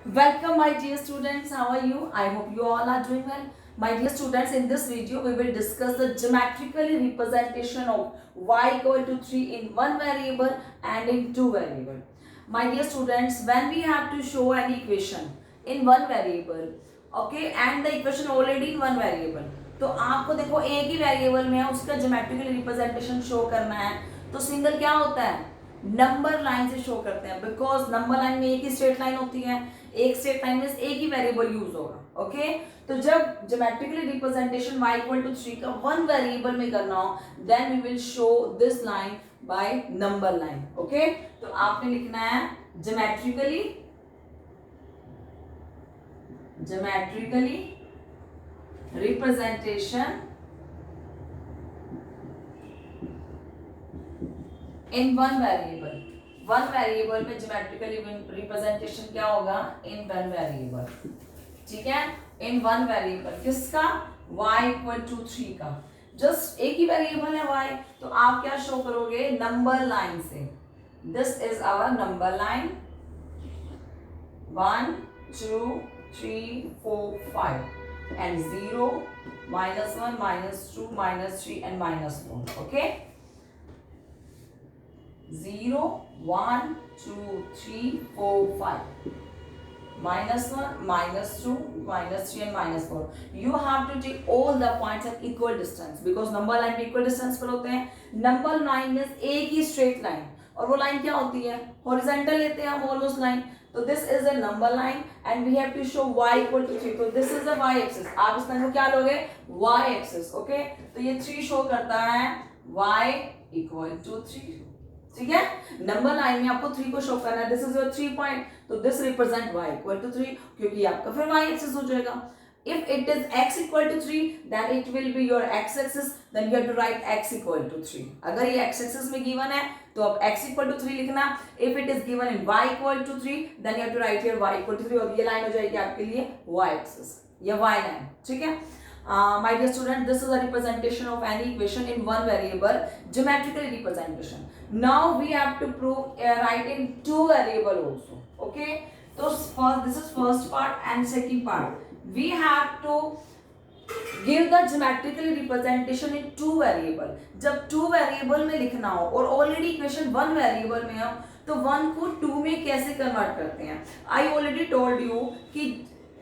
Welcome my dear students, how are you? I hope you all are doing well. My dear students, in this video we will discuss the geometrical representation of y equal to 3 in one variable and in two variable. My dear students, when we have to show an equation in one variable, okay, and the equation already in one variable, तो आपको देखो एक ही variable में है उसका geometrical representation show करना है, तो सिंगल क्या होता है, नंबर लाइन से शो करते हैं, बिकॉज नंबर लाइन में एक ही स्ट्रेट लाइन होती है, एक स्ट्रेट लाइन में एक ही वेरिएबल यूज होगा। ओके, तो जब geometrically representation y equal to 3 का वन वेरिएबल में करना हो, then we will show this line by number line. Okay, तो आपने लिखना है geometrically representation in one variable में ज्योमेट्रिकल रिप्रेजेंटेशन क्या होगा, इन वन वेरिएबल। ठीक है, इन वन वेरिएबल किसका, y इक्वल टू 3 का। जस्ट एक ही वेरिएबल है y, तो आप क्या शो करोगे, नंबर लाइन से। This is our number line 1 2 3 4 5 and 0 -1 -2 -3 and -4. Okay, 0 1 2 3 4 5 -1 -2 -3 and -4. You have to take all the points at equal distance because number line पे equal distance पर होते हैं। नंबर लाइन में एक ही स्ट्रेट लाइन, और वो लाइन क्या होती है, हॉरिजॉन्टल लेते हैं हम ऑलमोस्ट लाइन। तो this is a number line and we have to show y equal to 3। तो this is a y axis, आप इस लाइन को क्या लोगे, y एक्सिस। ओके, तो ये 3 शो करता है y इक्वल टू 3। ठीक है, नंबर लाइन में आपको 3 को शो करना है। दिस इज योर 3 पॉइंट, तो this represent y equal to 3, क्योंकि आपका फिर y एक्सिस हो जाएगा। If it is x equal to 3, then it will be your x axis. Then you have to write x equal to 3. अगर ये x axis में given है, तो अब x equal to 3 लिखना। If it is given in y equal to 3, then you have to write here y equal to 3, और ये line हो जाएगी आपके लिए y axis या y line। ठीक है, my dear student, this is a representation of any equation in one variable, geometrical representation. Now we have to prove write in two variable also. Okay, so first this is first part and second part. We have to give the geometrical representation in two variable. जब two variable में लिखना हो और already equation one variable में हो, तो one को two में कैसे convert करते हैं। I already told you कि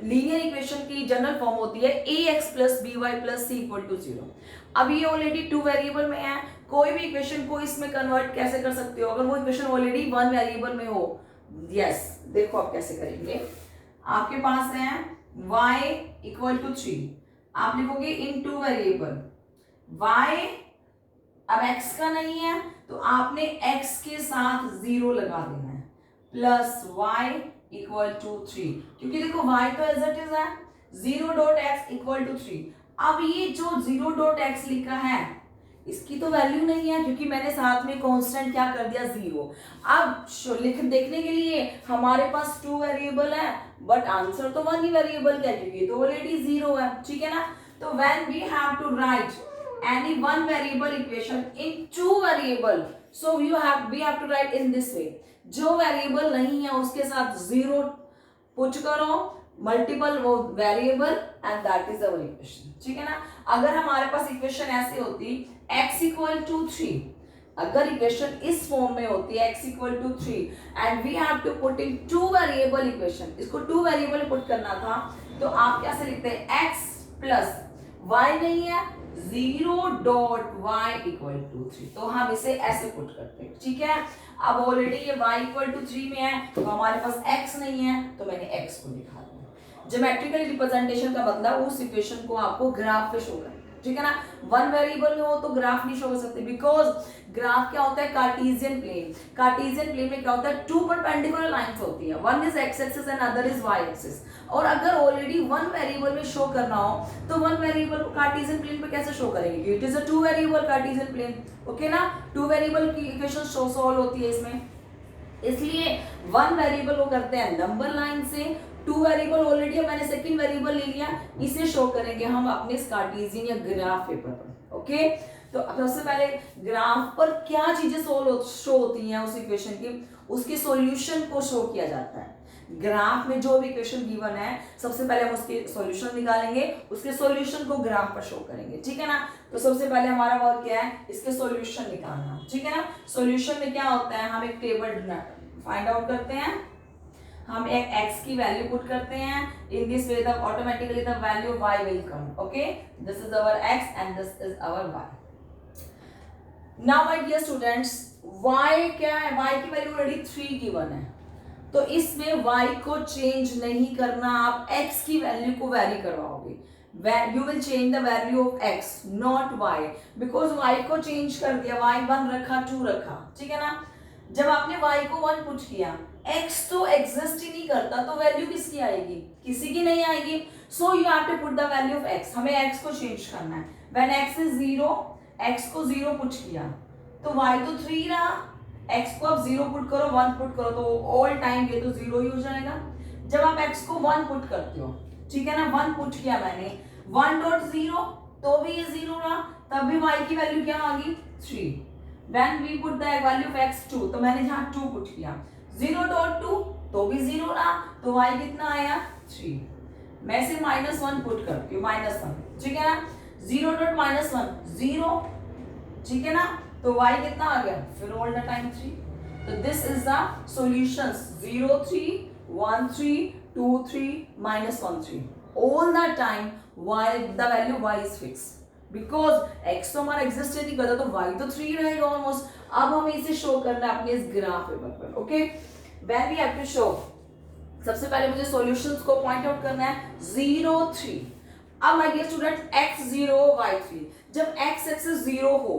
लीनियर इक्वेशन की जनरल फॉर्म होती है ax plus by plus c equal to 0। अब ये ऑलरेडी टू वेरिएबल में है, कोई भी इक्वेशन को इसमें कन्वर्ट कैसे कर सकते हो अगर वो इक्वेशन ऑलरेडी वन वेरिएबल में हो। यस, देखो आप कैसे करेंगे। आपके पास है y इक्वल टू 3, आप लिखोगे इन टू वेरिएबल y, अब x का नहीं है तो आपने x के साथ 0 लगा देना है, प्लस y इक्वल टू 3, क्योंकि देखो y तो एज इट इज है 0.x इक्वल टू 3। अब ये जो 0.x लिखा है इसकी तो वैल्यू नहीं है, क्योंकि मैंने साथ में कांस्टेंट क्या कर दिया 0। अब लिख देखने के लिए हमारे पास टू वेरिएबल है, बट आंसर तो वन ही वेरिएबल का है क्योंकि तो ऑलरेडी 0 है। ठीक है ना, तो when we have to write any one variable equation in two variable, so we have to write in this way. जो वेरिएबल नहीं है उसके साथ 0 पुट करो, मल्टीपल वो variable, and that is our equation. ठीक है ना, अगर हमारे पास इक्वेशन ऐसी होती x इक्वल टू 3, अगर इक्वेशन इस फॉर्म में होती है x equal to 3 and we have to put in two variable equation, इसको टू वेरिएबल पुट करना था, तो आप कैसे लिखते हैं, x प्लस y नहीं है 0.y इक्वल टू 3, तो हम इसे ऐसे पुट करते हैं। ठीक है, अब ऑलरेडी ये y इक्वल टू 3 में है तो हमारे पास x नहीं है, तो मैंने x को लिखा दिया। ज्योमेट्रिकल रिप्रेजेंटेशन का मतलब उस इक्वेशन को आपको ग्राफ पे शो करना है। ठीक है ना, वन वेरिएबल में हो तो ग्राफ नहीं शो कर सकते, बिकॉज ग्राफ क्या होता है, कार्टेशियन प्लेन। कार्टेशियन प्लेन में क्या होता है, टू परपेंडिकुलर लाइंस होती है, one is X axis and other is Y axis. और अगर ऑलरेडी वन वेरिएबल में शो करना हो तो वन वेरिएबल को कार्टेशियन प्लेन पे कैसे शो करेंगे, it is a two variable Cartesian plane. Okay ना, टू वेरिएबल की इक्वेशन सॉल्व होती है इसमें, इसलिए वन वेरिएबल वो करते हैं नंबर लाइन से, टू वेरिएबल ऑलरेडी मैंने सेकंड वेरिएबल ले लिया, इसे शो करेंगे हम अपने कार्टेशियन या ग्राफ पेपर पर। ओके, तो सबसे पहले ग्राफ पर क्या चीजें शो होती हैं उस इक्वेशन की, उसके सॉल्यूशन को शो किया जाता है। ग्राफ में जो भी इक्वेशन गिवन है सबसे पहले हम उसके सॉल्यूशन निकालेंगे, उसके सॉल्यूशन को ग्राफ पर शो करेंगे, ठीक है ना। तो सबसे पहले हमारा वर्क क्या है, इसके सॉल्यूशन निकालना, ठीक है ना। सॉल्यूशन में क्या होता है, हम एक टेबल फाइंड आउट करते हैं, हम एक x की वैल्यू पुट करते हैं, in this way the automatically the value y will come, okay, this is our x and this is our y। Now my dear students, y क्या है, y की वैल्यू ऑलरेडी 3 गिवन है, तो इसमें y को change नहीं करना, आप x की वैल्यू को वेरी करवाओगे, you will change the value of x not y, because y को चेंज कर दिया, y 1 रखा 2 रखा, ठीक है ना। जब आपने y को 1 पुट किया, x तो एग्जिस्ट ही नहीं करता, तो वैल्यू किसकी आएगी, किसी की नहीं आएगी, so you have to put the value of x, हमें x को चेंज करना है। व्हेन x इज 0, x को 0 पुट किया तो y तो 3 रहा, x को आप 0 पुट करो 1 पुट करो तो ऑल टाइम ये तो 0 ही हो जाएगा। जब आप x को 1 पुट करते हो, ठीक है ना, 1 पुट किया मैंने, 1.0 तो भी ये 0 रहा, तब भी y की वैल्यू क्या आ गई 3। When we put the value of x 2, तो मैंने जहाँ 2 पुट किया, 0.2 तो भी 0 रहा, तो y कितना आया 3। मैं से -1 पुट करती हूँ, -1, ठीक है ना, 0.-1 0, ठीक है ना, तो y कितना आ गया, फिर ऑल द टाइम 3। तो this is the solutions 0 3 1 3 2 3 -1 3, all the time y the value y is fix, because x तो हमारा एग्जिस्ट नहीं करता, तो y तो 3 रहेगा ऑलमोस्ट। अब हमें इसे शो करना है अपने इस ग्राफ पेपर पर, okay. When we have to show, सबसे पहले मुझे सॉल्यूशंस को पॉइंट आउट करना है 0 3। अब my dear student, x 0 y 3, जब x एक्सिस 0 हो,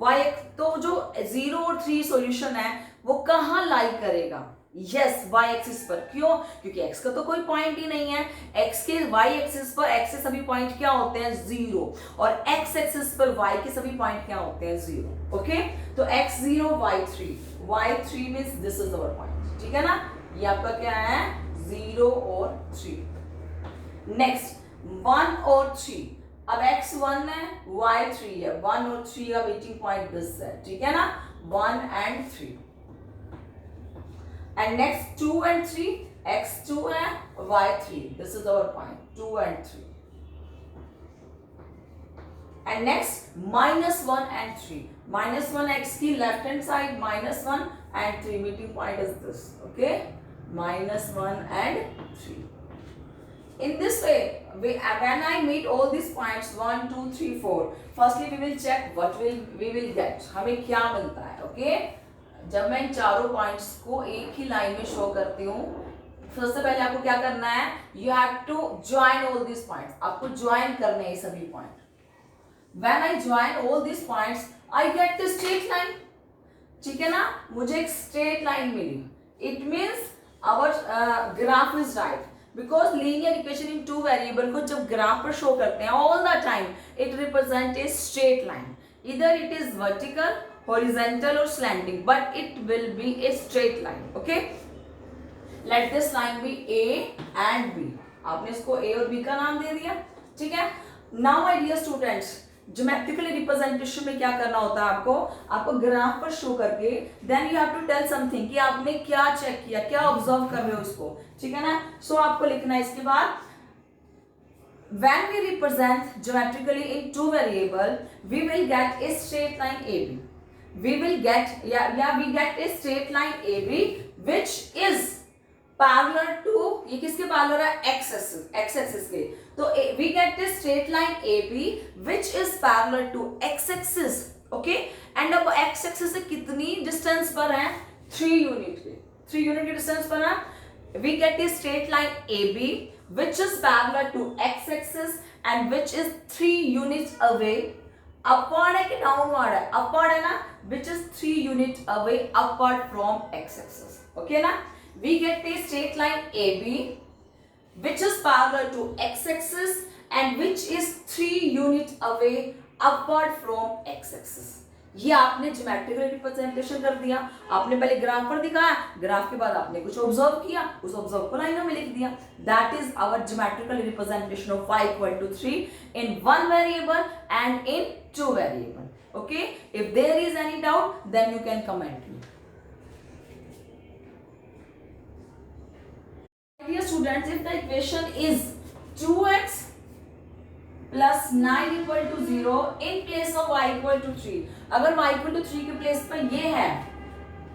y तो जो 0 और 3 सॉल्यूशन है वो कहाँ लाई करेगा, यस y एक्सिस पर। क्यों, क्योंकि x का तो कोई पॉइंट ही नहीं है, x के y एक्सिस पर x के सभी पॉइंट क्या होते हैं 0, और x एक्सिस पर y के सभी पॉइंट क्या होते हैं 0, ओके। तो x 0 y 3 means this is our point, ठीक है ना, ये आपका क्या है 0 और 3। नेक्स्ट 1 और 3, अब x 1 है y 3 है, 1 और 3 का मीटिंग पॉइंट दिस है, ठीक है ना, 1 and 3। And next 2 and 3, x 2 है y 3, this is our point 2 and 3. And next -1 and 3, -1 x की left hand side, -1 and 3 meeting point is this, okay, -1 and 3. In this way, when I meet all these points 1 2 3 4, firstly we will check what we will get, हमें क्या मिलता है, okay। जब मैं इन चारों points को एक ही लाइन में शो करती हूँ, सबसे पहले आपको क्या करना है, you have to join all this points, आपको ज्वाइन करने हैं सभी point. When I join all this points I get the straight line, ठीक है ना, मुझे एक स्ट्रेट लाइन मिली, it means our graph is right, because linear equation in 2 variable को जब ग्राफ पर शो करते हैं all the time it represent a straight line, इधर it is vertical, horizontal or slanting, but it will be a straight line, okay। Let this line be A and B, आपने इसको A और B का नाम दे दिया, ठीक है। Now my dear students, geometrically representation में क्या करना होता है आपको ग्राफ पर शो करके then you have to tell something कि आपने क्या चेक किया, क्या ऑब्जर्व कर रहे हो उसको, ठीक है ना। सो आपको लिखना है इसके बाद, when we represent geometrically in 2 variable, we will get a straight line AB. We will get we get a straight line AB which is parallel to, ये किसके पैरेलल है, x axis के, तो we get a straight line AB which is parallel to x axis, okay। and अब x axis से कितनी distance पर है, 3 यूनिट के डिस्टेंस पर है। we get a straight line AB which is parallel to x axis and which is 3 units away, upward है कि downward है, upward है ना, which is 3 units away upward from x axis, okay ना। we get a straight line AB which is parallel to x axis and which is 3 units away upward from x axis। ये आपने geometrical representation कर दिया, आपने पहले graph पर दिखाया, graph के बाद आपने कुछ ऑब्जर्व किया, उस ऑब्जर्व को लाइनों में लिख दिया, that is our geometrical representation of y equal to 3 in 1 variable and in 2 variable, okay। if there is any doubt then you can comment me। students, if the equation is 2x plus 9 equal to 0 in place of y equal to 3, अगर y equal to 3 के place पर ये है,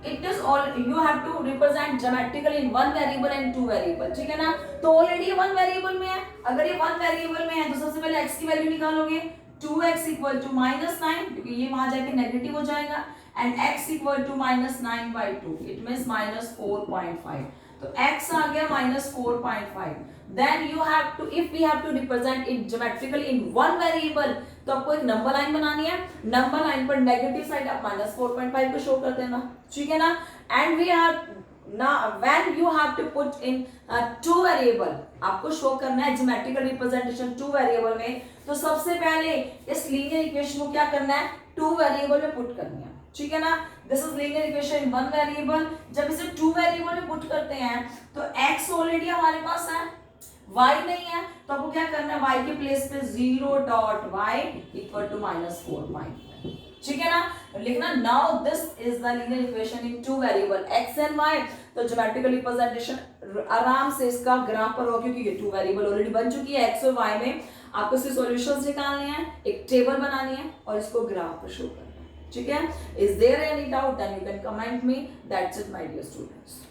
it is all you have to represent dramatically in one variable and two variable, ठीक है ना? तो already one variable में है, अगर ये वन वेरिएबल में है तो सबसे पहले x की वैल्यू निकालोगे, 2x इक्वल टू -9, क्योंकि ये वहां जाके नेगेटिव हो जाएगा, and x equal to -9/2, it means -4.5, तो x आ गया -4.5. Then you have to, if we have to represent it geometrically in one variable, तो आपको एक नंबर लाइन बनानी है, नंबर लाइन पर नेगेटिव साइड आप -4.5 को शो कर देना, ठीक है ना? And we are now when you have to put in two variable, आपको शो करना है ज्योमेट्रिकल रिप्रेजेंटेशन टू वेरिएबल में, तो सबसे पहले इस लीनियर इक्वेशन को क्या करना है, टू वेरिएबल में पुट करनी है, ठीक है ना? This is linear equation in one variable. जब इसे टू वेरिएबल में पुट करते हैं तो x ऑलरेडी हमारे पास है, y नहीं है, तो आपको क्या करना है, y के प्लेस पे 0.y इक्वल टू -4.5, ठीक है ना? लिखना, now this is the linear equation in two variable x and y. तो ज्योमेट्रिकल रिप्रेजेंटेशन आराम से इसका ग्राफ पर हो, क्योंकि ये टू वेरिएबल ऑलरेडी बन चुकी है x और y में. आपको इसके सॉल्यूशंस निकालने हैं, एक टेबल बनानी है और इसको ग्राफ पर शो करना है, ठीक है? Is there any doubt? Then you can comment me. That's it my dear students.